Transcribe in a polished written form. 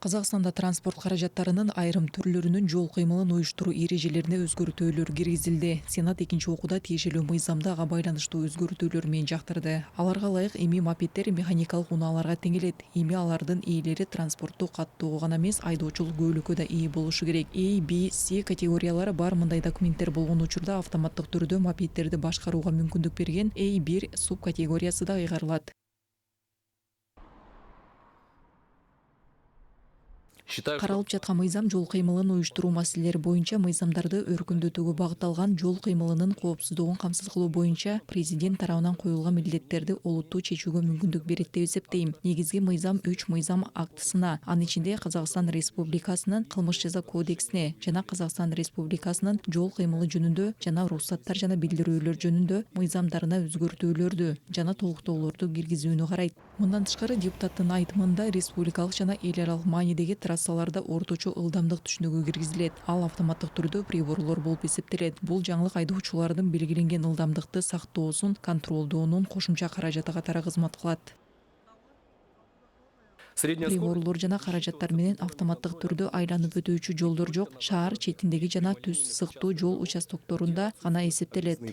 Казакстанда транспорт каражаттарынын айрым түрлөрүнүн жол кыймылын уюштуруу эрежелерине өзгөртүүлөр киргизилди. Сенат экинчи окууда тиешелүү мыйзамды ага байланыштуу өзгөртүүлөр менен жактырды. Аларга ылайык эми мопеддер механикалык унааларга теңелет. Эми алардын ээлери транспорттук каттоого гана эмес, айдоочулук көөлүккө да ээ болушу керек. A, B, C категориялары бар мындай документтер болгон учурда автоматтык түрдө мопеддерди башкарууга мүмкүндүк берген A1 субкатегориясы да ыйгарылат. Каралып жаткан мыйзам жол кыймылын уюштуруу маселелери боюнча мыйзамдарды өркүндөтүүгө багытталган жол кыймылынын коопсуздугун камсыз кылуу боюнча президент тарабынан коюлган милдеттерди олуттуу чечүүгө мүмкүндүк берет деп эсептейм. Негизги мыйзам 3 мыйзам актысына, анын ичинде Казакстан Республикасынын кылмыш жаза кодексине жана Казакстан Республикасынын жол кыймылы жөнүндө жана уруксаттар жана билдирүүлөр жөнүндө мыйзамдарына өзгөртүүлөрдү жана толуктоолорду киргизүүнү карайт. Мындан тышкары депутаттын айтымында республикалык жана эл аралык маанидеги трассаларда орточо ылдамдык түшүнүгү киргизилет. Ал автоматтык түрдө приборлор болуп эсептелет. Бул жаңылык айдоочулардын белгиленген ылдамдыкты сактоосун контролдоонун кошумча каражаты катары кызмат кылат. Приборлор жана каражаттар менен автоматтык түрдө айланып өтүүчү жолдор жок, шаар четиндеги жана түз сыктуу жол участокторунда гана эсептелет.